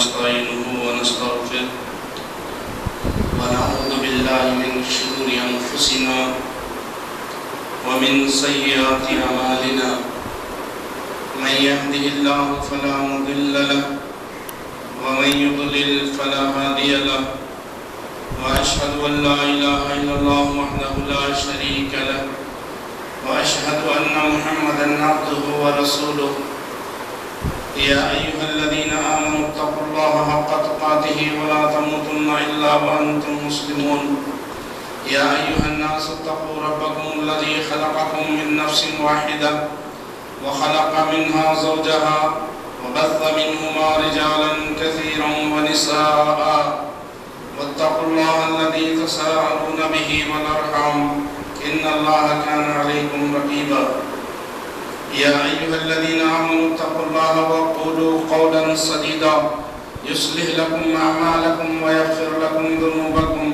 ونستعينه ونستغفره ونعوذ بالله من شرور أنفسنا ومن سيئات أعمالنا من يهده الله فلا مضل له ومن يضلل فلا هادي له وأشهد أن لا إله إلا الله وحده لا شريك له وأشهد أن محمدا عبده ورسوله يا أيها الذين آمنوا اتقوا الله حق تقاته ولا تموتن إلا وأنتم مسلمون يا أيها الناس اتقوا ربكم الذي خلقكم من نفس واحدة وخلق منها زوجها وبث منهما رجالا كثيرا ونساء واتقوا الله الذي تساءلون به والأرحام إن الله كان عليكم رقيبا يا أيها الذين آمنوا اتقوا الله وقولوا قولا سديدا يصلح لكم أعمالكم ويغفر لكم ذنوبكم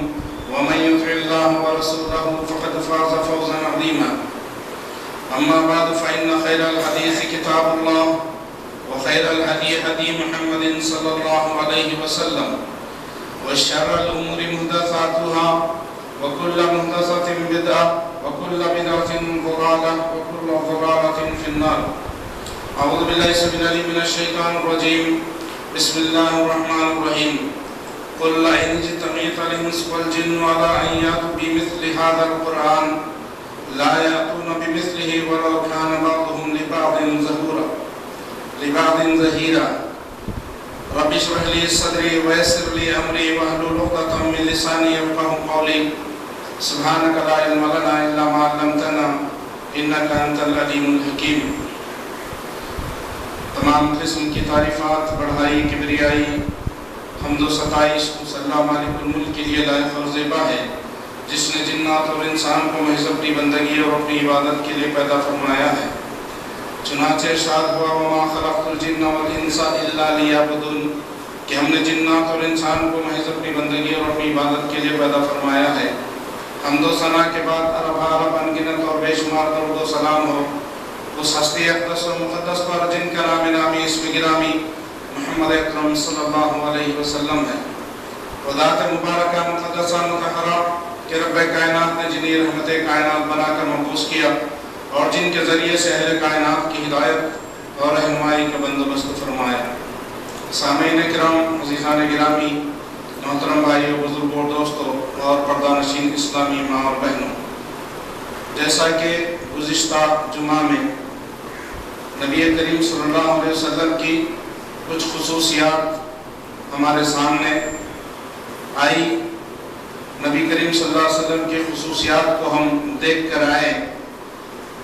ومن يطع الله ورسوله فقد فاز فوزا عظيما أما بعد فإن خير الحديث كتاب الله وخير الهدي هدي محمد صلى الله عليه وسلم وشر الأمور محدثاتها وكل محدثة بدعة وكل بدعة ضلالة وكل ضلالة في النار. أعوذ بالله السميع العليم من الشيطان الرجيم. بسم الله الرحمن الرحيم. قل لئن اجتمعت الإنس والجن على أن يأتوا بمثل هذا القرآن لا يأتون بمثله ولو كان بعضهم لبعض ظهيرا. رب اشرح لي صدري ويسر لي أمري واحلل عقدة من لساني يفقهوا قولي. سبحانك لا علم لنا إلا ما علمتنا إنك أنت العليم الحكيم. تمام قسم کی تعریفات، بڑھائی، کبریائی، حمد و ستائش اس اللہ مالک الملک کے لیے لائق اور زیبا ہے جس نے جنات اور انسان کو محض اپنی بندگی اور اپنی عبادت کے لیے پیدا فرمایا ہے. چنانچہ ارشاد ہوا وما خلقت الجن والانس الا لیعبدون کہ ہم نے جنات اور انسان کو محض اپنی بندگی اور اپنی عبادت کے لیے پیدا فرمایا ہے. حمد و ثنا کے بعد عرب انگنت اور بے شمار درود و سلام ہو اس ہستی اقدس و مقدس پر جن کا نام نامی اسم گرامی محمد اکرم صلی اللہ علیہ وسلم ہے. و ذات مبارکہ مقدسہ مطہرہ کہ رب کائنات نے جنہیں رحمت کائنات بنا کر مبعوث کیا اور جن کے ذریعے سے اہل کائنات کی ہدایت اور رہنمائی کا بندوبست فرمایا. سامعین کرام، عزیزان گرامی، محترم بھائیوں، بزرگوں، دوستوں اور پردہ نشین اسلامی ماں اور بہنوں، جیسا کہ گزشتہ جمعہ میں نبی کریم صلی اللہ علیہ وسلم کی کچھ خصوصیات ہمارے سامنے آئی، نبی کریم صلی اللہ علیہ وسلم کی خصوصیات کو ہم دیکھ کر آئے،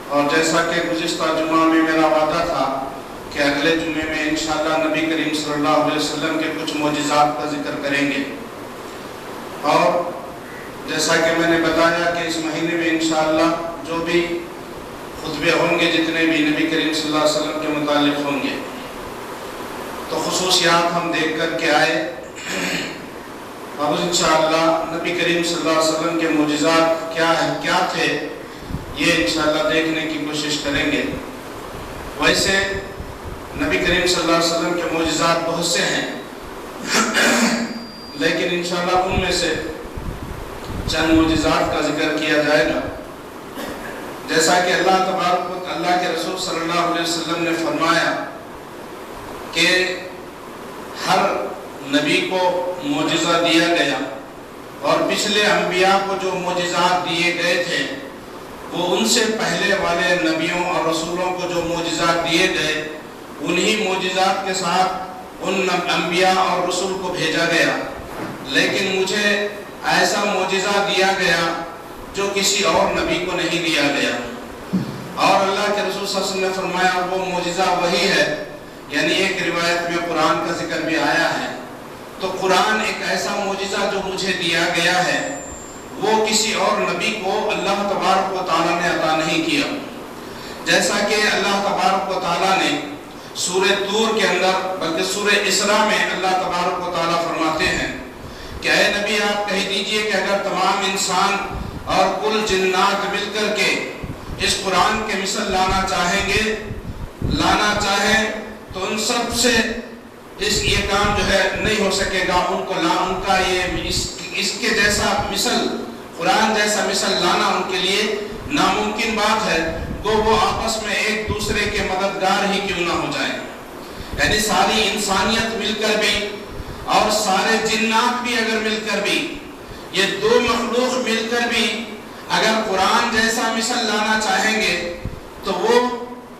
اور جیسا کہ گزشتہ جمعہ میں میرا وعدہ تھا کہ اگلے جمعے میں انشاءاللہ نبی کریم صلی اللہ علیہ وسلم کے کچھ معجزات کا ذکر کریں گے. اور جیسا کہ میں نے بتایا کہ اس مہینے میں انشاءاللہ جو بھی خطبے ہوں گے جتنے بھی نبی کریم صلی اللہ علیہ وسلم کے متعلق ہوں گے تو خصوصیات ہم دیکھ کر کے آئے. اب انشاءاللہ نبی کریم صلی اللہ علیہ وسلم کے معجزات کیا تھے یہ انشاءاللہ دیکھنے کی کوشش کریں گے. ویسے نبی کریم صلی اللہ علیہ وسلم کے معجزات بہت سے ہیں لیکن انشاءاللہ ان میں سے چند معجزات کا ذکر کیا جائے گا. جیسا کہ اللہ کے رسول صلی اللہ علیہ وسلم نے فرمایا کہ ہر نبی کو معجزہ دیا گیا اور پچھلے انبیاء کو جو معجزات دیے گئے تھے وہ ان سے پہلے والے نبیوں اور رسولوں کو جو معجزات دیے گئے انہی معجزات کے ساتھ ان انبیاء اور رسول کو بھیجا گیا. لیکن مجھے ایسا معجزہ دیا گیا جو کسی اور نبی کو نہیں دیا گیا. اور اللہ کے رسول صلی اللہ علیہ وسلم نے فرمایا وہ معجزہ وہی ہے، یعنی ایک روایت میں قرآن کا ذکر بھی آیا ہے. تو قرآن ایک ایسا معجزہ جو مجھے دیا گیا ہے وہ کسی اور نبی کو اللہ تبارک و تعالیٰ نے عطا نہیں کیا. جیسا کہ اللہ تبارک و تعالیٰ نے سورہ طور کے اندر بلکہ سورہ اسراء میں اللہ تبارک و تعالیٰ فرماتے ہیں کہ اے نبی آپ کہہ دیجئے کہ اگر تمام انسان اور کل جنات مل کر کے اس قرآن کے مثل لانا چاہیں تو ان سب سے یہ کام جو ہے نہیں ہو سکے گا، ان کا یہ اس کے جیسا مثل، قرآن جیسا مثل لانا ان کے لیے ناممکن بات ہے، وہ آپس میں ایک دوسرے کے مددگار ہی کیوں نہ ہو جائیں۔ یعنی ساری انسانیت مل کر بھی اور سارے جنات بھی اگر مل کر بھی، یہ دو مخلوق مل کر بھی اگر قرآن جیسا مثل لانا چاہیں گے تو وہ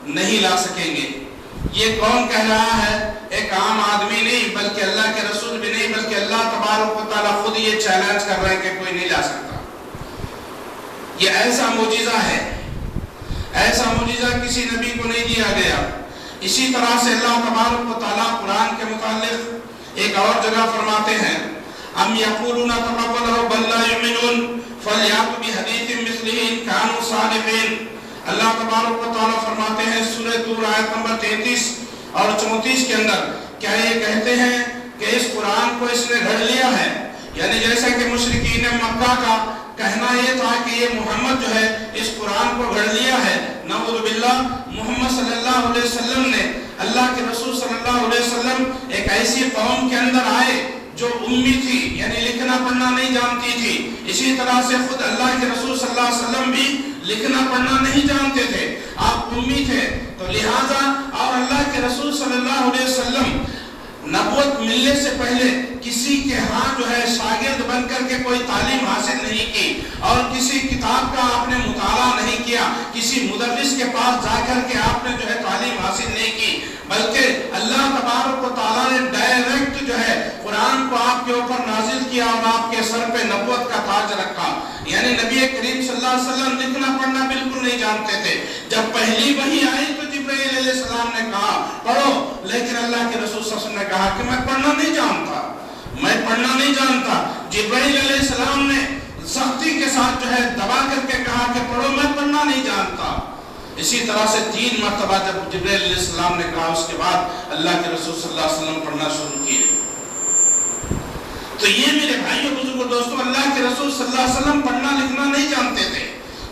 نہیں لا سکیں گے۔ یہ کون کہہ رہا ہے؟ ایک عام آدمی نہیں، بلکہ اللہ کے رسول بھی نہیں، بلکہ اللہ تبارک و تعالیٰ خود یہ چیلنج کر رہے ہیں کہ کوئی نہیں لا سکتا۔ یہ ایسا معجزہ ہے، ایسا معجزہ کسی نبی کو نہیں دیا گیا۔ اسی طرح سے اللہ تبارک و تعالیٰ قرآن کے متعلق ایک اور جگہ فرماتے ہیں، ام یقولون تقولہ بل لا یؤمنون فلیأتوا بحدیث مثلہ ان کانوا صادقین۔ اللہ تبارک و تعالیٰ فرماتے ہیں سورہ طور آیت نمبر 33 اور 34 کے اندر، کیا یہ کہتے ہیں کہ اس قرآن کو اس نے گھڑ لیا ہے؟ یعنی جیسا کہ مشرکین مکہ کا کہنا یہ تھا کہ یہ محمد جو ہے اس قرآن کو گھڑ لیا ہے۔ نعوذ باللہ، محمد صلی اللہ علیہ وسلم نے، اللہ کے رسول صلی اللہ علیہ وسلم ایک ایسی قوم کے اندر آئے جو امی تھی، یعنی لکھنا پڑھنا نہیں جانتی تھی۔ اسی طرح سے خود اللہ کے رسول صلی اللہ علیہ وسلم بھی لکھنا پڑھنا نہیں جانتے تھے، آپ امی تھے، تو لہٰذا اور اللہ کے رسول صلی اللہ علیہ وسلم نبوت ملنے سے پہلے کسی کے ہاں جو ہے شاگرد بن کر کے کوئی تعلیم حاصل نہیں کی، اور کسی کتاب کا آپ نے مطالعہ نہیں کیا، کسی مدرس کے پاس جا کر کے آپ نے جو ہے تعلیم حاصل نہیں کی، بلکہ اللہ تبارک و تعالیٰ نے ڈائریکٹ جو ہے قرآن کو آپ کے اوپر نازل کیا اور آپ کے سر پہ نبوت کا تاج رکھا۔ یعنی نبی کریم صلی اللہ علیہ وسلم لکھنا پڑھنا بالکل نہیں جانتے تھے۔ جب پہلی وحی آئی تو جبرائیل علیہ السلام نے کہا پڑھو، لیکن اللہ کے رسول صلی اللہ علیہ وسلم نے کہا کہ میں پڑھنا نہیں جانتا، میں پڑھنا نہیں جانتا۔ جبرائیل علیہ السلام نے سختی کے ساتھ جو ہے دبا کر کے کہا کہ پڑھو، میں پڑھنا نہیں جانتا۔ اسی طرح سے 3 مرتبہ جب جبرائیل علیہ السلام نے کہا، اس کے بعد اللہ کے رسول صلی اللہ علیہ وسلم پڑھنا شروع کیے۔ تو یہ میرے بھائیوں بزرگوں دوستوں، اللہ کے رسول صلی اللہ علیہ وسلم پڑھنا لکھنا نہیں جانتے تھے۔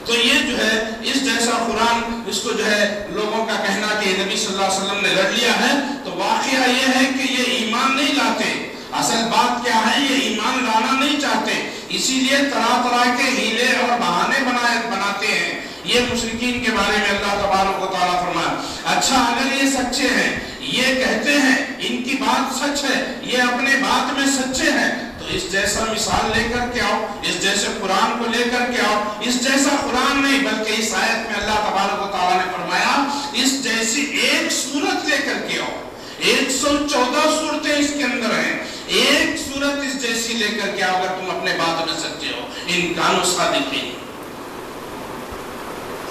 تو یہ جو ہے اس جیسا قرآن، اس کو جو ہے لوگوں کا کہنا کہ نبی صلی اللہ علیہ وسلم نے لڑ لیا ہے، تو واقعہ یہ ہے کہ یہ ایمان نہیں لاتے۔ اصل بات کیا ہے؟ یہ ایمان لانا نہیں چاہتے، اسی لیے طرح طرح کے ہیلے اور بہانے بناتے ہیں۔ یہ مشرکین کے بارے میں اللہ تبارک و تعالیٰ فرمایا، اچھا اگر یہ سچے ہیں، یہ کہتے ہیں، ان کی بات سچ ہے، یہ اپنے بات میں سچے ہیں، تو اس جیسا مثال لے کر کے آؤ، اس جیسے قرآن کو لے کر کے آؤ۔ اس جیسا قرآن نہیں، بلکہ اس آیت میں اللہ تبارک و تعالیٰ نے فرمایا اس جیسی ایک سورت لے کر کے آؤ۔ 114 سورتیں اس کے اندر ہیں، ایک سورت اس جیسی لے کر کے آؤ اگر تم اپنے بات میں سچے ہو، ان کانوا صادقین۔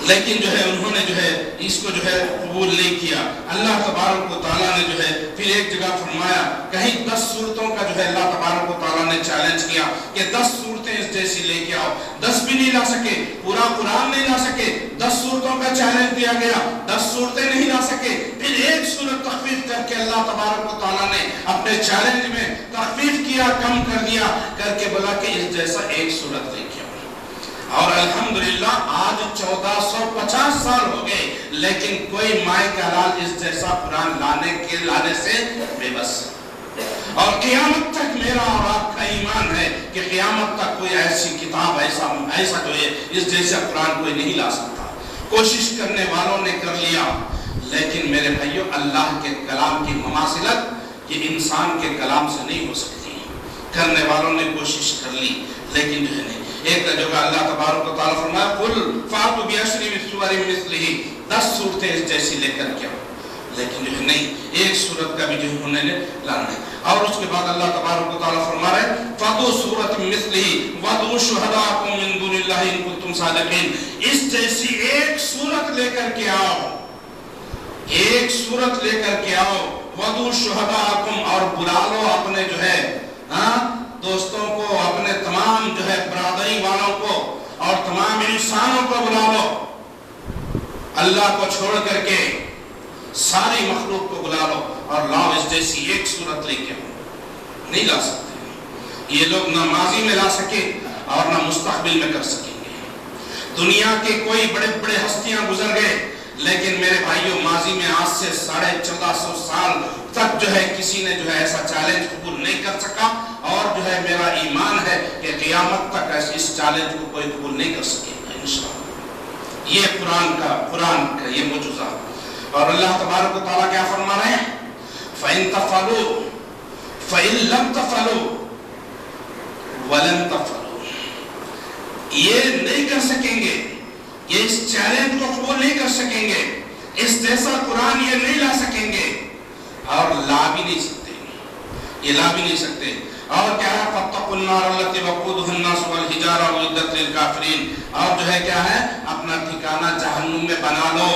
لیکن جو ہے انہوں نے جو ہے اس کو جو ہے قبول نہیں کیا۔ اللہ تبارک و تعالیٰ نے جو ہے پھر ایک جگہ فرمایا، کہیں 10 سورتوں کا جو ہے اللہ تبارک و تعالیٰ نے چیلنج کیا کہ 10 سورتیں اس جیسی لے کے آؤ۔ 10 بھی نہیں لا سکے، پورا قرآن نہیں لا سکے، 10 سورتوں کا چیلنج دیا گیا، 10 سورتیں نہیں لا سکے، پھر ایک سورت تخفیف کر کے اللہ تبارک و تعالیٰ نے اپنے چیلنج میں تخفیف کیا، کم کر دیا، کر کے بولا کہ اس جیسا ایک سورت لے کے آؤ۔ اور الحمدللہ آج 1450 سال ہو گئے، لیکن کوئی مائے کا لال اس جیسا قرآن لانے سے بے بس ہے۔ اور قیامت تک میرا اور آپ کا ایمان ہے کہ قیامت تک کوئی ایسی کتاب، ایسا جو ہے اس جیسا قرآن کوئی نہیں لا سکتا۔ کوشش کرنے والوں نے کر لیا، لیکن میرے بھائیوں اللہ کے کلام کی مماثلت یہ انسان کے کلام سے نہیں ہو سکتی۔ کرنے والوں نے کوشش کر لی، لیکن جو ہے نہیں۔ ایک جگہ اللہ تبارک و تعالیٰ فرمایا قل فاتوا بعشر سور مثلہ، 10 سورتیں اس جیسی لے کر کے آؤ، لیکن جو ہے نہیں، ایک سورت کا بھی جو انہوں نے لانا ہے۔ اور اس کے بعد اللہ تبارک و تعالیٰ فرما رہے فاتوا سورۃ مثلہ وادعوا شہداءکم من دون اللہ ان کنتم صادقین، اس جیسی ایک سورت لے کر کے آؤ، ایک سورت لے کر کے آؤ، وادعوا شہداءکم، اور بلا لو اپنے جو ہے دوستوں کو، اپنے تمام جو ہے برادری والوں کو اور تمام انسانوں کو بلا لو، اللہ کو چھوڑ کر کے ساری مخلوق کو بلا لو اور لاؤ اس جیسی ایک صورت لے کے آؤ۔ نہیں لا سکتے یہ لوگ، نہ ماضی میں لا سکے اور نہ مستقبل میں کر سکیں گے۔ دنیا کے کوئی بڑے بڑے ہستیاں گزر گئے، لیکن میرے بھائیوں ماضی میں آج سے 1450 سال تک جو ہے کسی نے جو ہے ایسا چیلنج قبول نہیں کر سکا، اور جو ہے میرا ایمان ہے کہ قیامت تک اس چیلنج کو کوئی قبول نہیں کر سکے گا انشاءاللہ۔ یہ قرآن کا یہ معجزہ۔ اور اللہ تبارک و تعالیٰ کیا فرما رہے ہیں؟ فَإِن تَفْعَلُوا فَإِن لَمْ تَفْعَلُوا وَلَن تَفْعَلُوا، یہ نہیں کر سکیں گے، یہ اس چیلنج کو قبول نہیں کر سکیں گے، اس جیسا قرآن یہ نہیں لا سکیں گے، اور لا بھی نہیں سکتے، یہ لا بھی نہیں سکتے۔ اور کیا ہے؟ فَاتَّقُوا النَّارَ الَّتِي وَقُودُهَا النَّاسُ وَالْحِجَارَةُ أُعِدَّتْ لِلْكَافِرِينَ۔ اور جو ہے کیا ہے؟ اپنا ٹھکانہ جہنم میں بنا لو۔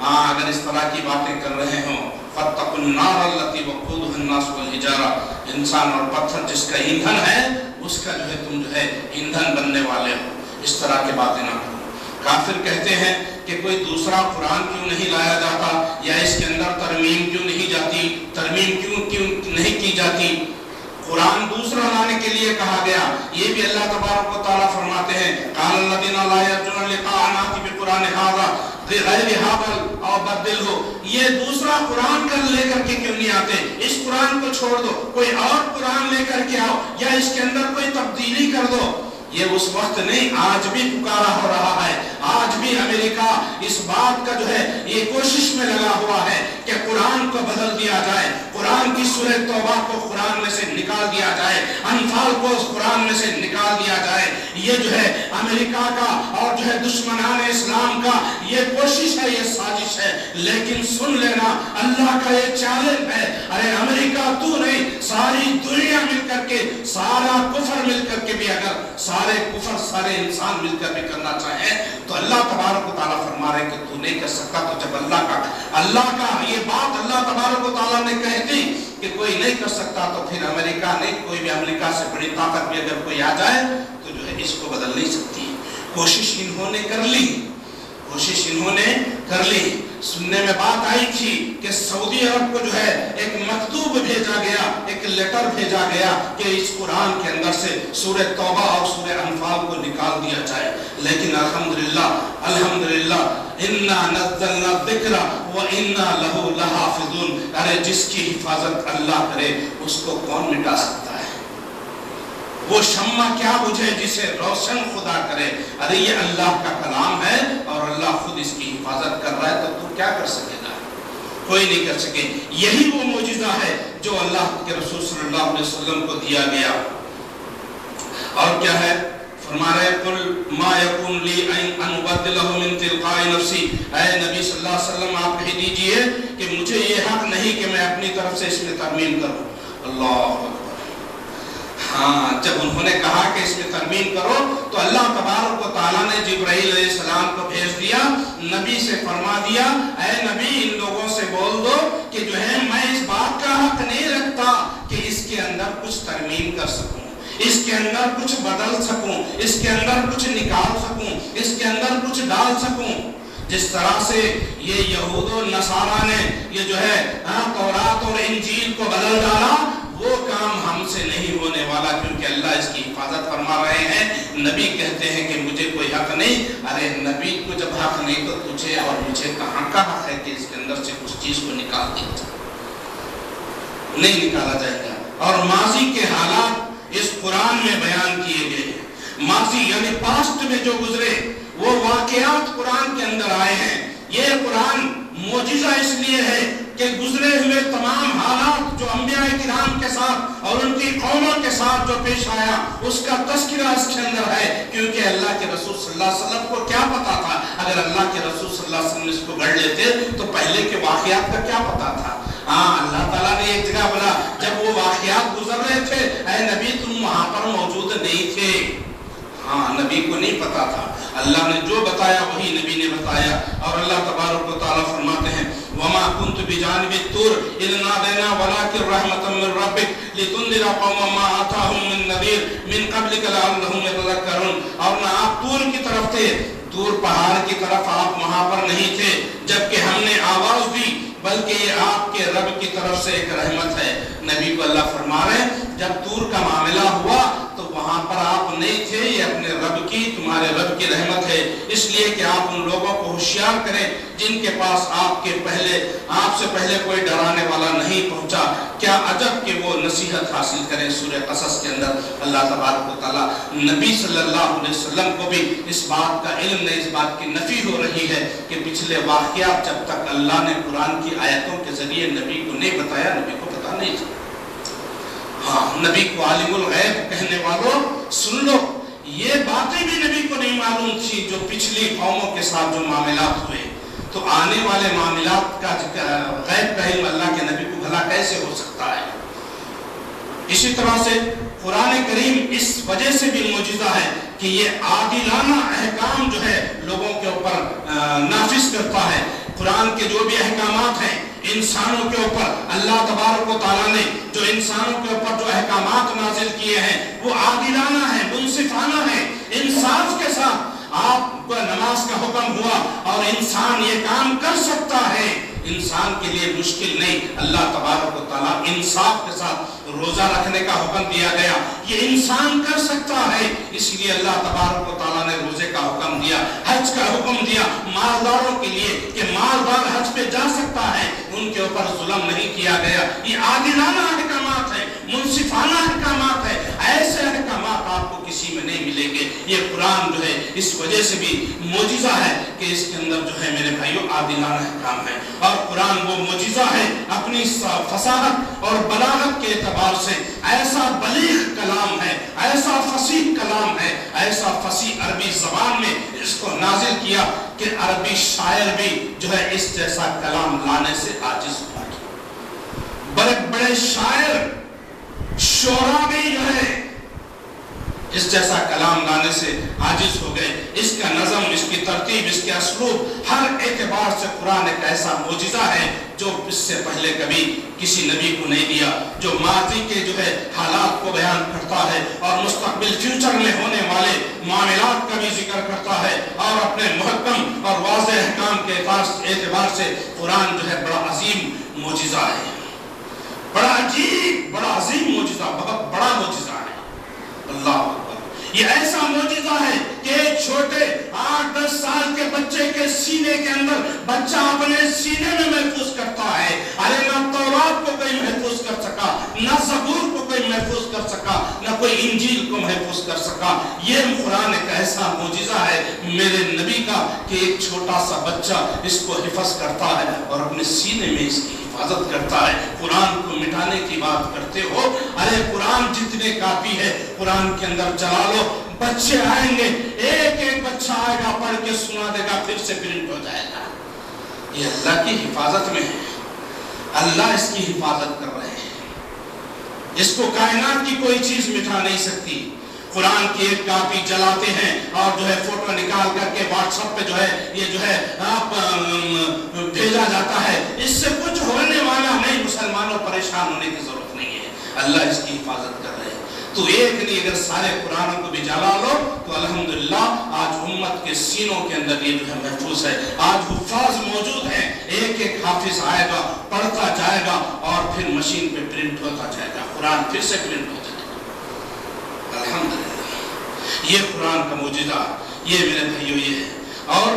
اگر اس طرح کی باتیں کر رہے ہوں، فَاتَّقُوا النَّارَ الَّتِي وَقُودُهَا النَّاسُ وَالْحِجَارَةُ، انسان اور پتھر جس کا ایندھن ہے اس کا جو ہے تم جو ہے ایندھن بننے والے ہو، اس طرح کی باتیں نہ کرو۔ کافر کہتے ہیں کہ کوئی دوسرا قرآن کیوں نہیں لایا جاتا، یا اس کے اندر ترمیم کیوں نہیں جاتی، ترمیم کیوں نہیں کی جاتی، قرآن دوسرا لانے کے لیے کہا گیا۔ یہ بھی اللہ تبارک و تعالیٰ فرماتے ہیں قال الذین لا یرجون لقاءنا ائت بقرآن ھذا غیر ھذا او بدلہ، یہ دوسرا قرآن لے کر کے کیوں نہیں آتے، اس قرآن کو چھوڑ دو، کوئی اور قرآن لے کر کے آؤ، یا اس کے اندر کوئی تبدیلی کر دو۔ یہ اس وقت نہیں، آج بھی پکارا ہو رہا ہے، آج بھی امریکہ اس بات کا جو ہے یہ کوشش میں لگا ہوا ہے کہ قرآن کو بدل دیا جائے، قرآن کی سورہ توبہ کو قرآن میں سے نکال دیا جائے، انفال کو قرآن میں سے نکال دیا جائے۔ یہ جو ہے امریکہ کا اور جو ہے دشمنان اسلام کا یہ کوشش ہے، یہ سازش ہے، لیکن سن لینا اللہ کا یہ چیلنج ہے، ارے امریکہ تو نہیں، ساری دنیا مل کر کے، سارا کفر مل کر کے بھی اگر سارے انسان مل کر بھی کرنا چاہیں تو اللہ تبارک و تعالیٰ فرما رہے ہیں کہ تو نہیں کر سکتا۔ تو جب اللہ کا یہ بات اللہ تبارک و تعالیٰ نے کہہ دی کہ کوئی نہیں کر سکتا، تو پھر امریکہ نہیں، کوئی بھی امریکہ سے بڑی طاقت بھی اگر کوئی آ جائے تو جو ہے اس کو بدل نہیں سکتی۔ کوشش انہوں نے کر لی، سننے میں بات آئی تھی کہ سعودی عرب کو جو ہے ایک مکتوب بھیجا گیا، ایک لیٹر بھیجا گیا کہ اس قرآن کے اندر سے سورہ توبہ اور سورہ انفال کو نکال دیا جائے، لیکن الحمدللہ انا نزلنا الذکر وانا لہ لحافظون، ارے جس کی حفاظت اللہ کرے اس کو کون مٹا سکتا ہے؟ وہ شمع کیا بجھے جسے روشن خدا کرے؟ ارے یہ اللہ کا کلام ہے اور اللہ خود اس کی حفاظت کر رہا ہے، تو کیا کر سکے گا؟ کوئی نہیں کر سکے۔ یہی وہ معجزہ ہے جو اللہ کے رسول صلی اللہ علیہ وسلم کو دیا گیا۔ اور کیا ہے؟ فرما رہے قل ما یکون لی ان ابدلہ من تلقاء نفسی، اے نبی صلی اللہ علیہ وسلم آپ کہہ دیجئے کہ مجھے یہ حق نہیں کہ میں اپنی طرف سے اس میں ترمیم کروں۔ اللہ اکبر۔ جب انہوں نے کہا کہ اس میں ترمیم کرو تو اللہ تبارک و تعالیٰ نے جبرائیل علیہ السلام کو بھیج دیا، نبی سے فرما دیا اے نبی ان لوگوں سے بول دو کہ جو ہے میں اس بات کا حق نہیں رکھتا کہ اس کے اندر کچھ ترمیم کر سکوں، اس کے اندر کچھ بدل سکوں، اس کے اندر کچھ نکال سکوں، اس کے اندر کچھ ڈال سکوں۔ جس طرح سے یہ یہود و نصارہ نے یہ جو ہے تورات اور انجیل کو بدل ڈالا، وہ کام ہم سے نہیں ہونے والا، کیونکہ اللہ اس کی حفاظت فرما رہے ہیں۔ نبی کہتے ہیں کہ مجھے کوئی حق نہیں، ارے نبی کو جب حق نہیں تو تجھے اور مجھے کہاں کا حق ہے کہ اس کے اندر سے کچھ چیز کو نکال دیا جائے؟ نہیں نکالا جائے گا۔ اور ماضی کے حالات اس قرآن میں بیان کیے گئے ہیں، ماضی یعنی پاسٹ میں جو گزرے وہ واقعات قرآن کے اندر آئے ہیں۔ یہ قرآن معجزہ اس لیے ہے کہ گزرے ہوئے تمام حالات جو انبیاء کرام کے ساتھ اور ان کی قوموں کے ساتھ جو پیش آیا اس کا تذکرہ اس کے اندر ہے، کیونکہ اللہ کے رسول صلی اللہ علیہ وسلم کو کیا پتا تھا؟ اگر اللہ کے رسول صلی اللہ علیہ وسلم اس کو گڑھ لیتے تو پہلے کے واقعات کا کیا پتا تھا؟ اللہ تعالیٰ نے ایک جگہ بولا جب وہ واقعات گزر رہے تھے اے نبی تم وہاں پر موجود نہیں تھے۔ نبی کو نہیں پتا تھا، اللہ نے جو بتایا وہی نبی نے بتایا۔ اور اللہ تبارک و تعالیٰ فرماتے ہیں وَمَا كُنْتُ بِجَانِبِ الطُّورِ إِذْ نَادَيْنَا وَلَٰكِنْ رَحْمَةً مِّن رَّبِّكَ لِتُنذِرَ قَوْمًا مَّا آتَاهُم مِّن نَّذِيرٍ مِّن قَبْلِكَ لَعَلَّهُمْ يَتَذَكَّرُونَ۔ اور نہ آپ طور کی طرف تھے، طور پہاڑ کی طرف آپ وہاں پر نہیں تھے جبکہ ہم نے آواز دی، بلکہ یہ آپ کے رب کی طرف سے ایک رحمت ہے۔ نبی کو اللہ فرما رہے ہیں جب طور کا معاملہ ہوا تو وہاں پر آپ نہیں تھے، یہ اپنے رب کی تمہاری ہمارے رب کی رحمت ہے، اس لیے کہ آپ ان لوگوں کو ہوشیار کریں جن کے پاس آپ سے پہلے کوئی ڈرانے والا نہیں پہنچا، کیا عجب کہ وہ نصیحت حاصل کریں۔ سورہ قصص کے اندر اللہ تبارک و تعالیٰ نبی صلی اللہ علیہ وسلم کو بھی اس بات کا علم نہیں، اس بات کی نفی ہو رہی ہے کہ پچھلے واقعات جب تک اللہ نے قرآن کی آیتوں کے ذریعے نبی کو نہیں بتایا، نبی کو پتہ نہیں تھا۔ ہاں، نبی کو عالم الغیب کہنے والوں سن لو، یہ باتیں بھی نبی کو نہیں معلوم تھی جو پچھلی قوموں کے ساتھ جو معاملات ہوئے، تو آنے والے معاملات کا غیب کا علم اللہ کے نبی کو بھلا کیسے ہو سکتا ہے؟ اسی طرح سے قرآن کریم اس وجہ سے بھی معجزہ ہے کہ یہ عادلانہ احکام جو ہے لوگوں کے اوپر نافذ کرتا ہے۔ قرآن کے جو بھی احکامات ہیں انسانوں کے اوپر، اللہ تبارک و تعالیٰ نے جو انسانوں کے اوپر جو احکامات نازل کیے ہیں وہ عادلانہ ہیں، منصفانہ ہیں، انصاف کے ساتھ۔ آپ کو نماز کا حکم ہوا اور انسان یہ کام کر سکتا ہے، انسان کے لیے مشکل نہیں۔ اللہ تبارک و تعالیٰ انصاف کے ساتھ روزہ رکھنے کا حکم دیا گیا، یہ انسان کر سکتا ہے، اس لیے اللہ تبارک و تعالیٰ نے روزے کا حکم دیا، حج کا حکم دیا مالداروں کے لیے کہ مالدار حج پہ جا سکتا ہے، ان کے اوپر ظلم نہیں کیا گیا۔ یہ عادلانہ احکامات ہیں، منصفانہ احکامات ہیں، ایسے احکامات آپ کو کسی میں نہیں ملیں گے۔ یہ قرآن جو ہے اس وجہ سے بھی معجزہ ہے کہ اس کے اندر جو ہے میرے بھائیوں عادلانہ احکام ہے، اور قرآن وہ معجزہ ہے اپنی فصاحت اور بلاغت کے اعتبار سے، ایسا بلیغ کلام ہے، ایسا فصیح کلام ہے، ایسا فصیح عربی زبان میں اس کو نازل کیا کہ عربی شاعر بھی جو ہے اس جیسا کلام لانے سے عاجز ہوا۔ بڑے بڑے شاعر شعراء بھی جو ہے اس جیسا کلام لانے سے عاجز ہو گئے۔ اس کا نظم، اس کی ترتیب، اس کے اسلوب، ہر اعتبار سے قرآن ایک ایسا معجزہ ہے جو اس سے پہلے کبھی کسی نبی کو نہیں دیا، جو ماضی کے جو ہے حالات کو بیان کرتا ہے اور مستقبل فیوچر میں ہونے والے معاملات کا بھی ذکر کرتا ہے، اور اپنے محکم اور واضح احکام کے اعتبار سے قرآن جو ہے بڑا عظیم معجزہ ہے، بڑا عجیب، بڑا عظیم معجزہ، بہت بڑا معجزہ ہے۔ اللہ اکبر، یہ ایسا معجزہ ہے کہ ایک چھوٹے 8-10 سال کے بچے کے سینے کے اندر بچہ اپنے سینے میں محفوظ کرتا ہے۔ ارے نہ تورات کو کوئی محفوظ کر سکا، نہ زبور کو کوئی محفوظ کر سکا، نہ کوئی انجیل کو محفوظ کر سکا۔ یہ قرآن ایک ایسا معجزہ ہے میرے نبی کا کہ ایک چھوٹا سا بچہ اس کو حفظ کرتا ہے اور اپنے سینے میں اس کی حفاظت کرتا ہے۔ قرآن کو مٹانے کی بات کرتے ہو، ارے قرآن جتنے کافی ہے قرآن کے اندر چلا لو، بچے آئیں گے، ایک ایک بچہ آئے گا، پڑھ کے سنا دے گا، پھر سے پرنٹ ہو جائے گا۔ یہ اللہ کی حفاظت میں ہے، اللہ اس کی حفاظت کر رہے ہیں، اس کو کائنات کی کوئی چیز مٹا نہیں سکتی۔ قرآن کی ایک کاپی جلاتے ہیں اور جو ہے فوٹو نکال کر کے واٹس ایپ پہ جو ہے یہ جو ہے بھیجا جاتا ہے، اس سے کچھ ہونے والا نہیں، مسلمانوں پریشان ہونے کی ضرورت نہیں ہے، اللہ اس کی حفاظت کر رہے ہیں۔ تو ایک نہیں، اگر سارے قرآن کو بھی جلا لو تو الحمدللہ آج امت کے سینوں کے اندر یہ جو ہے محفوظ ہے۔ آج حفاظ موجود ہیں، ایک ایک حافظ آئے گا، پڑھتا جائے گا اور پھر مشین پہ پرنٹ ہوتا جائے گا، قرآن پھر سے پرنٹ ہو جائے گا۔ الحمدللہ یہ قرآن کا معجزہ، یہ میرے بھائیوں یہ ہے۔ اور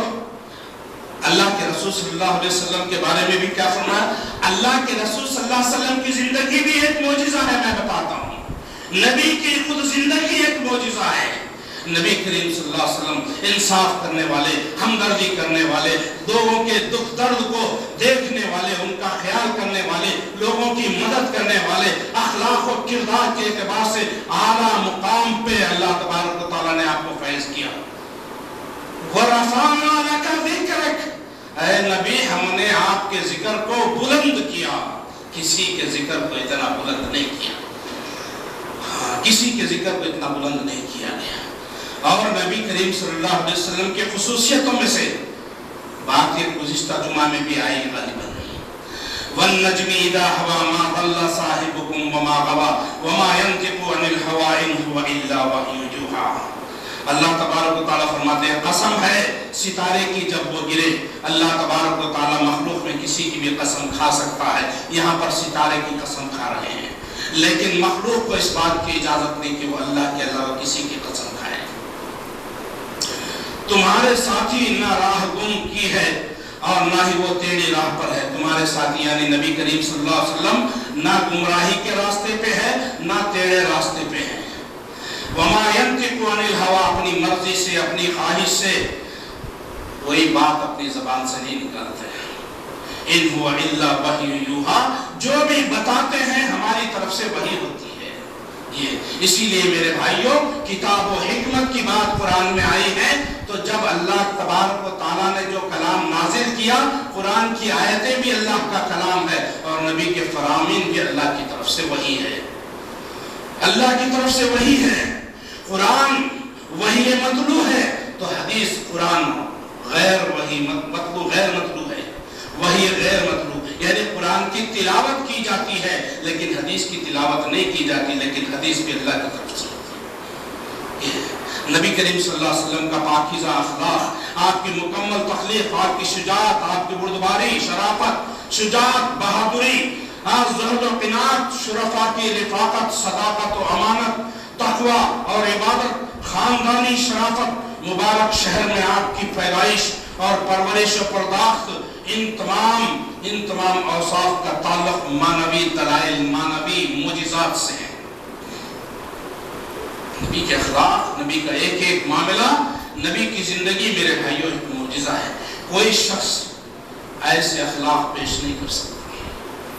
اللہ کے رسول صلی اللہ علیہ وسلم کے بارے میں بھی کیا فرمایا؟ اللہ کے رسول صلی اللہ علیہ وسلم کی زندگی بھی ایک معجزہ ہے، میں بتاتا ہوں۔ نبی کی خود زندگی ایک معجزہ ہے۔ نبی کریم صلی اللہ علیہ وسلم انصاف کرنے والے، ہمدردی کرنے والے، لوگوں کے دکھ درد کو دیکھنے والے، ان کا خیال کرنے والے، لوگوں کی مدد کرنے والے، اخلاق و کردار کے اعتبار سے اعلیٰ مقام پہ اللہ تبارک و تعالیٰ نے آپ کو فیض کیا۔ وَرَفَعْنَا لَكَ ذِكْرَكَ، اے نبی ہم نے آپ کے ذکر کو بلند کیا، کسی کے ذکر کو اتنا بلند نہیں کیا، کسی کے ذکر کو اتنا بلند نہیں کیا گیا۔ اور نبی کریم صلی اللہ علیہ وسلم کے خصوصیتوں میں سے بات یہ گزشتہ جمعہ میں بھی آئی غالباً، وَالنَّجْمِ إِذَا هَوَىٰ مَا ضَلَّ صَاحِبُكُمْ وَمَا غَوَىٰ وَمَا يَنطِقُ عَنِ الْهَوَىٰ إِنْ هُوَ إِلَّا وَحْيٌ يُوحَىٰ۔ اللہ تبارک و تعالیٰ فرماتے ہیں قسم ہے ستارے کی جب وہ گرے، اللہ تبارک و تعالیٰ مخلوق میں کسی کی بھی قسم کھا سکتا ہے، یہاں پر ستارے کی قسم کھا رہے ہیں، لیکن مخلوق کو اس بات کی اجازت نہیں کہ وہ اللہ کے علاوہ کسی کی قسم کھائے۔ تمہارے ساتھی نہ راہ گم کی ہے اور نہ ہی وہ ٹیڑھی راہ پر ہے. تمہارے ساتھی یعنی نبی کریم صلی اللہ علیہ وسلم نہ گمراہی کے راستے پہ ہے نہ ٹیڑھے راستے پہ ہے. وما ينطق عن الهوى, اپنی مرضی سے اپنی خواہش سے کوئی بات اپنی زبان سے نہیں نکالتے. ان هو الا وحی یوحی, جو بھی بتاتے ہیں ہماری طرف سے وحی ہوتی ہے. یہ اسی لیے میرے بھائیوں کتاب و حکمت کی بات قرآن میں آئی ہے تو جب اللہ تبارک و تعالیٰ نے جو کلام نازل کیا, قرآن کی آیتیں بھی اللہ کا کلام ہے اور نبی کے فرامین بھی اللہ کی طرف سے وحی ہے. اللہ کی طرف سے وحی ہے. قرآن وحی مطلوع ہے تو حدیث قرآن غیر وحی مطلوع غیر مطلوع ہے. وحی غیر مطلوع یعنی قرآن کی تلاوت کی جاتی ہے لیکن حدیث کی تلاوت نہیں کی جاتی, لیکن حدیث بھی اللہ کی طرف سے. نبی کریم صلی اللہ علیہ وسلم کا پاکیزہ اخلاق, آپ کی مکمل تخلیق, آپ کی شجاعت, آپ کی بردباری, شرافت, شجاعت, بہادری, زہد و قناعت, شرفاء کی رفاقت, صداقت و امانت, تقوی اور عبادت, خاندانی شرافت, مبارک شہر میں آپ کی پیدائش اور پرورش و پرداخت, ان تمام اوصاف کا تعلق مانوی دلائل, مانوی معجزات سے ہے. نبی کے اخلاق, نبی کا ایک ایک معاملہ, نبی کی زندگی میرے بھائیوں ایک معجزہ ہے. کوئی شخص ایسے اخلاق پیش نہیں کر سکتا.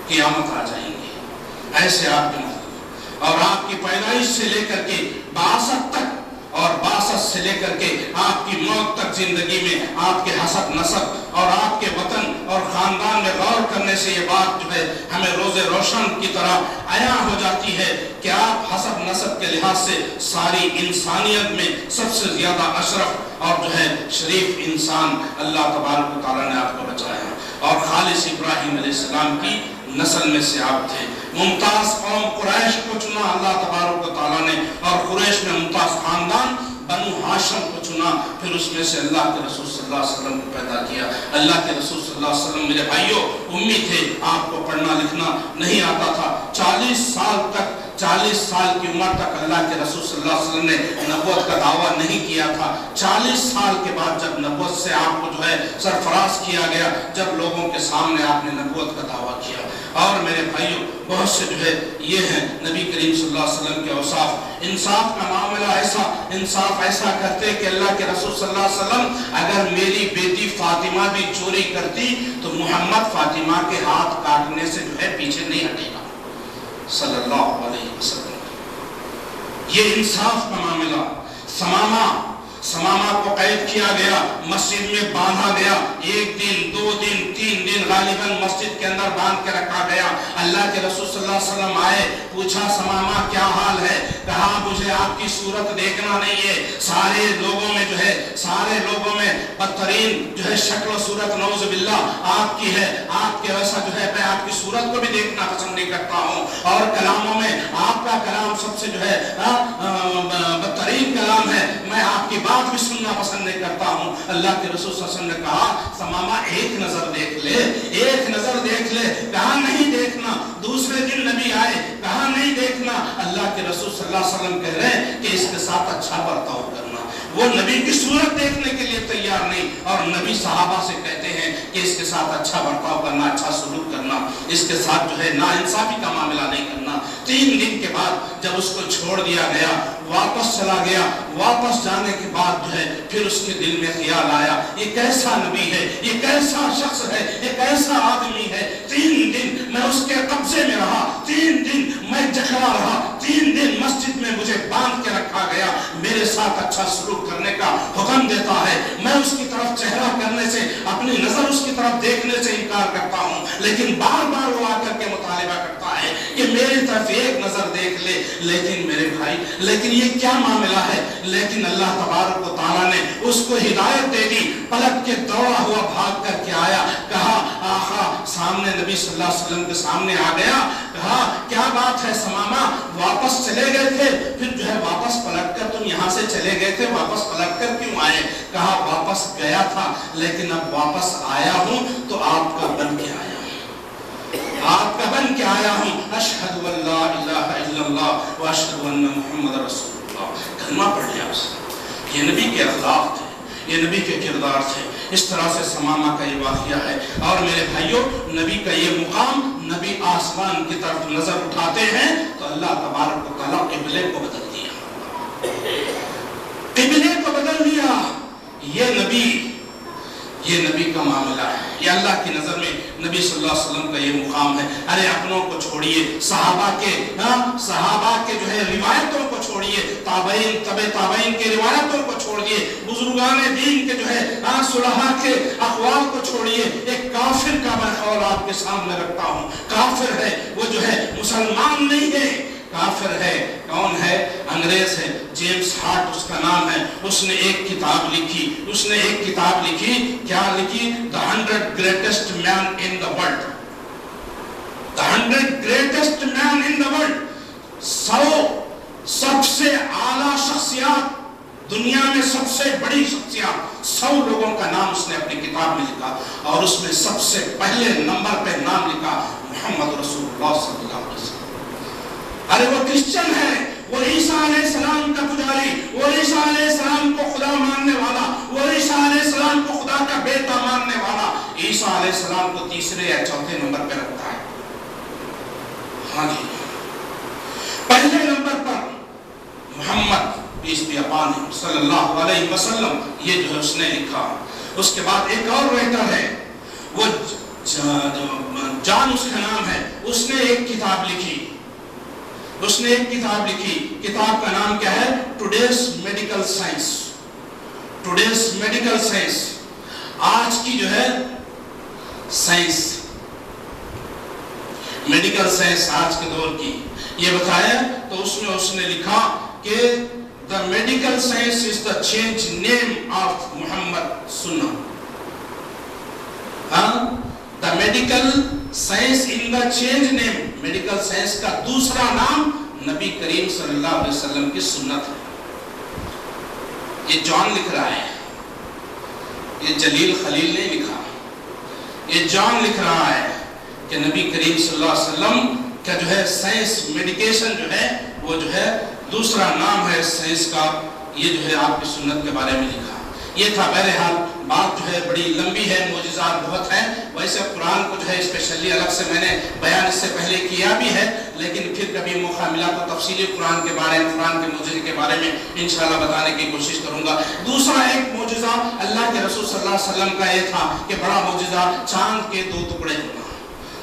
قیامت آ جائیں گے ایسے آپ کے مطلب, اور آپ کی پیدائش سے لے کر کے بعثت تک اور بعثت سے لے کر کے آپ کی موت تک زندگی میں آپ کے حسب نسب اور آپ کے وطن اور خاندان میں غور کرنے سے یہ بات جو ہے ہمیں روز روشن کی طرح عیاں ہو جاتی ہے کہ آپ حسب نسب کے لحاظ سے ساری انسانیت میں سب سے زیادہ اشرف اور جو ہے شریف انسان اللہ تبارک و تعالیٰ نے آپ کو بچایا, اور خالص ابراہیم علیہ السلام کی نسل میں سے آپ تھے. ممتاز قوم قریش کو چنا اللہ تبارک و تعالیٰ نے, اور قریش میں ممتاز خاندان بنو ہاشم کو چنا, پھر اس میں سے اللہ کے رسول صلی اللہ علیہ وسلم کو پیدا کیا. اللہ کے رسول صلی اللہ علیہ وسلم میرے بھائیوں امی تھے, آپ کو پڑھنا لکھنا نہیں آتا تھا. 40 سال کی عمر تک اللہ کے رسول صلی اللہ علیہ وسلم نے نبوت کا دعویٰ نہیں کیا تھا. 40 سال کے بعد جب نبوت سے آپ کو جو ہے سرفراز کیا گیا, جب لوگوں کے سامنے آپ نے نبوت کا دعویٰ کیا. اور میرے بھائیوں بہت سے جو ہے یہ ہیں نبی کریم صلی اللہ علیہ وسلم کے اوصاف. انصاف کا معاملہ ایسا, انصاف ایسا کرتے کہ اللہ کے رسول صلی اللہ علیہ وسلم اگر میری بیٹی فاطمہ بھی چوری کرتی تو محمد فاطمہ کے ہاتھ کاٹنے سے جو ہے پیچھے نہیں ہٹے گا صلی اللہ علیہ وسلم. یہ انصاف کا معاملہ. سمامہ کو قید کیا گیا, مسجد میں باندھا گیا, 1 دن 2 دن 3 دن غالباً مسجد کے اندر باندھ کے رکھا گیا. اللہ کے رسول صلی اللہ علیہ وسلم آئے, پوچھا سمامہ کیا حال ہے, کہا مجھے آپ کی صورت دیکھنا نہیں ہے. سارے لوگوں میں بدترین جو ہے شکل و صورت نعوذ باللہ آپ کی ہے, آپ کے ویسا جو ہے میں آپ کی صورت کو بھی دیکھنا پسند نہیں کرتا ہوں, اور کلاموں میں آپ کا کلام سب سے جو ہے بدترین کلام ہے, میں آپ کی بات بھی سننا پسند نہیں کرتا ہوں. اللہ کے رسول صلی اللہ علیہ وسلم نے کہا سمامہ ایک نظر دیکھ لے. کہا نہیں دیکھنا. دوسرے دن نبی آئے, کہا نہیں دیکھنا. اللہ کے رسول صلی اللہ علیہ وسلم کہہ رہے ہیں کہ اس کے ساتھ اچھا برتاؤ کرنا. وہ نبی کی صورت دیکھنے کے لیے تیار نہیں, اور نبی صحابہ سے کہتے ہیں کہ اس کے ساتھ اچھا برتاؤ کرنا, اچھا سلوک کرنا, اس کے ساتھ جو ہے ناانصافی کا معاملہ نہیں کرنا. 3 دن کے بعد جب اس کو چھوڑ دیا گیا, واپس چلا گیا, واپس جانے کے بعد جو ہے پھر اس کے دل میں خیال آیا یہ کیسا نبی ہے, یہ کیسا شخص ہے, یہ کیسا آدمی ہے. 3 دن میں اس کے قبضے میں رہا, 3 دن میں جکڑا رہا, 3 دن مسجد میں مجھے باندھ کے رکھا گیا. میرے ساتھ اچھا سلوک کرنے کا حکم دیتا ہے, میں اس کی طرف چہرہ کرنے سے, اپنی نظر اس کی طرف دیکھنے سے انکار کرتا ہوں, لیکن بار بار وہ آ کر کے مطالبہ کرتا ہے کہ میری طرف ایک نظر دیکھ لے. لیکن میرے بھائی, لیکن یہ کیا معاملہ ہے. لیکن اللہ تبارک و تعالیٰ نے اس کو ہدایت دے دی, پلٹ کے دوڑا ہوا بھاگ کر کے آیا, کہا آقا سامنے نبی صلی اللہ علیہ وسلم کے سامنے آ گیا, کہا کیا بات ہے سمامہ, واپس چلے گئے تھے, پھر جو ہے واپس پلٹ کر تم یہاں سے چلے گئے تھے, واپس پلٹ کر کیوں آئے. کہا واپس گیا تھا لیکن اب واپس آیا ہوں تو آپ کا بن کے آیا ہوں, آپ کا بن کے آیا ہوں. اشہد ان لا الہ الا اللہ واشہد ان محمد رسول اللہ. کلمہ پڑھ لیا اس نے. یہ نبی کے اخلاق تھے, یہ نبی کے کردار تھے۔ اس طرح سے سمامہ کا یہ واقعہ ہے۔ اور میرے بھائیوں، نبی کا یہ مقام، نبی آسمان کی طرف نظر اٹھاتے ہیں تو اللہ تبارک و تعالیٰ قبلے کو بدل دیا، قبلے کو بدل دیا۔ یہ نبی کا معاملہ ہے، یہ اللہ کی نظر میں نبی صلی اللہ علیہ وسلم کا یہ مقام ہے۔ ارے اپنوں کو چھوڑیے، صحابہ کے جو ہے روایتوں کو چھوڑیے، تابعین تابعین کے روایتوں کو چھوڑیے، بزرگان دین کے جو ہے صلحاء کے اقوال کو چھوڑیے۔ ایک کافر کا میں قول آپ کے سامنے رکھتا ہوں، کافر ہے وہ، جو ہے مسلمان نہیں ہے، کافر ہے۔ کون ہے؟ انگریز ہے، جیمز ہارٹ اس کا نام ہے۔ اس نے ایک کتاب لکھی، کیا لکھی؟ The 100 greatest man in the world. The 100 greatest man in the world. 100 سب سے اعلیٰ شخصیات، دنیا میں سب سے بڑی شخصیات، 100 لوگوں کا نام اس نے اپنی کتاب میں لکھا، اور اس میں سب سے پہلے نمبر پہ نام لکھا محمد رسول اللہ صلی اللہ علیہ وسلم۔ ارے وہ کرسچن ہے، وہ عیسیٰ علیہ السلام کا پجاری، وہ عیسیٰ علیہ السلام کو خدا ماننے والا، وہ عیسیٰ علیہ السلام کو خدا کا بیٹا ماننے والا، عیسیٰ علیہ السلام کو تیسرے یا چوتھے نمبر پہ رکھتا ہے۔ ہاں جی، پہلے نمبر پر Muhammad peace be upon him صلی اللہ علیہ وسلم، یہ جو ہے اس نے لکھا۔ اس کے بعد ایک اور رائٹر ہے، وہ جان اس کا نام ہے، اس نے ایک کتاب لکھی، کتاب کا نام کیا ہے؟ ٹوڈیز میڈیکل سائنس، آج کی جو ہے سائنس، میڈیکل سائنس آج کے دور کی، یہ بتایا۔ تو اس نے لکھا کہ the medical science is the change name of Muhammad Sunnah. The medical science in the change name، medical science کا دوسرا نام نبی کریم صلی اللہ علیہ وسلم کی سنت ہے۔ یہ جان لکھ رہا ہے، یہ جلیل خلیل نے لکھا، یہ جان لکھ رہا ہے کہ نبی کریم صلی اللہ علیہ وسلم کا جو ہے سائنس، میڈیکیشن جو ہے وہ جو ہے دوسرا نام ہے سائنس کا، یہ جو ہے آپ کی سنت کے بارے میں لکھا۔ یہ تھا بہرحال، بات جو ہے بڑی لمبی ہے، معجزات بہت ہیں۔ ویسے قرآن کو جو ہے اسپیشلی الگ سے میں نے بیان اس سے پہلے کیا بھی ہے، لیکن پھر کبھی موقع ملا تو تفصیلی قرآن کے بارے میں، قرآن کے معجزے کے بارے میں انشاءاللہ بتانے کی کوشش کروں گا۔ دوسرا ایک معجزہ اللہ کے رسول صلی اللہ علیہ وسلم کا یہ تھا کہ بڑا معجزہ چاند کے 2 ٹکڑے ہونا،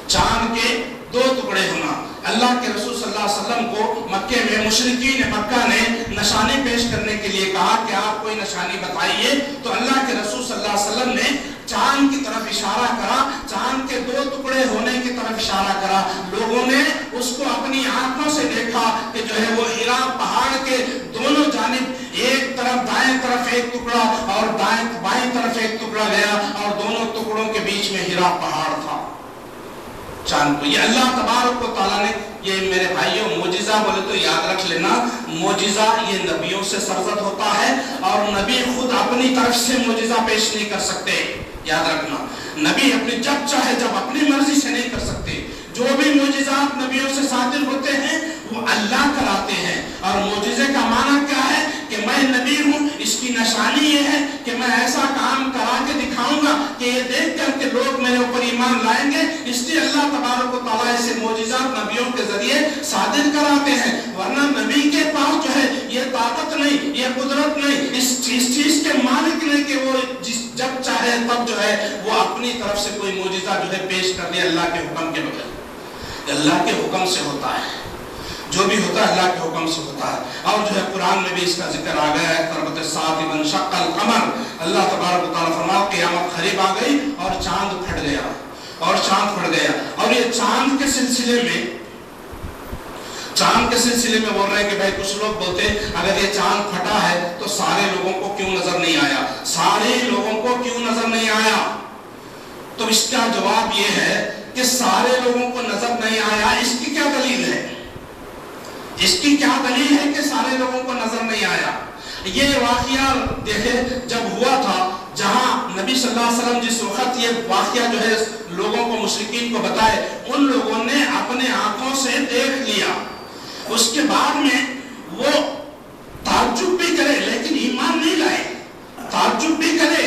چاند کے 2 ٹکڑے ہونا۔ اللہ کے رسول صلی اللہ علیہ وسلم کو مکے میں مشرکین مکہ نے نشانی پیش کرنے کے لیے کہا کہ آپ کوئی نشانی بتائیے، تو اللہ کے رسول صلی اللہ علیہ وسلم نے چاند کی طرف اشارہ کرا، چاند کے 2 ٹکڑے ہونے کی طرف اشارہ کرا۔ لوگوں نے اس کو اپنی آنکھوں سے دیکھا کہ جو ہے وہ ہیرا پہاڑ کے دونوں جانب، ایک طرف دائیں طرف ایک ٹکڑا اور بائیں طرف ایک ٹکڑا گیا، اور دونوں ٹکڑوں کے بیچ میں ہیرا پہاڑ تھا چاند کو۔ یہ اللہ تبارک و تعالیٰ نے، یہ میرے بھائیوں معجزہ بولے تو یاد رکھ لینا، معجزہ یہ نبیوں سے سرزد ہوتا ہے، اور نبی خود اپنی طرف سے معجزہ پیش نہیں کر سکتے، یاد رکھنا۔ نبی اپنی جب چاہے جب اپنی مرضی سے نہیں کر سکتے۔ جو بھی معجزات نبیوں سے صادر ہوتے ہیں وہ اللہ کراتے ہیں، اور معجزے کا معنی کیا ہے کہ میں نبی ہوں، اس کی نشانی یہ ہے کہ میں ایسا کام کرا کے دکھاؤں گا کہ یہ دیکھ کر کے لوگ میرے اوپر ایمان لائیں گے، اس لیے اللہ تبارک و تعالیٰ ایسے معجزات نبیوں کے ذریعے صادر کراتے ہیں۔ ورنہ نبی کے پاس جو ہے یہ طاقت نہیں، یہ قدرت نہیں، اس چیز کے مالک نہیں کہ وہ جب چاہے تب جو ہے وہ اپنی طرف سے کوئی معجزہ جو ہے پیش کر دے اللہ کے حکم کے بغیر۔ اللہ کے حکم سے ہوتا ہے، جو بھی ہوتا ہے اللہ کے حکم سے ہوتا ہے۔ اور جو ہے قرآن میں بھی اس کا ذکر آ گیا ہے، قربت الساعۃ وانشق القمر، اللہ تبارک و تعالیٰ فرماتا ہے قیامت قریب آ گئی اور چاند پھٹ گیا، اور یہ چاند کے سلسلے میں بول رہے ہیں کہ بھائی کچھ لوگ بولتے ہیں اگر یہ چاند پھٹا ہے تو سارے لوگوں کو کیوں نظر نہیں آیا؟ تو اس کا جواب یہ ہے کہ سارے لوگوں کو نظر نہیں آیا، اس کی کیا دلیل ہے کہ سارے لوگوں کو نظر نہیں آیا؟ یہ واقعہ دیکھیں جب ہوا تھا، جہاں نبی صلی اللہ علیہ وسلم جس وقت یہ واقعہ جو ہے لوگوں کو، مشرکین کو بتائے، ان لوگوں نے اپنے آنکھوں سے دیکھ لیا، اس کے بعد میں وہ تعجب بھی کرے لیکن ایمان نہیں لائے، تعجب بھی کرے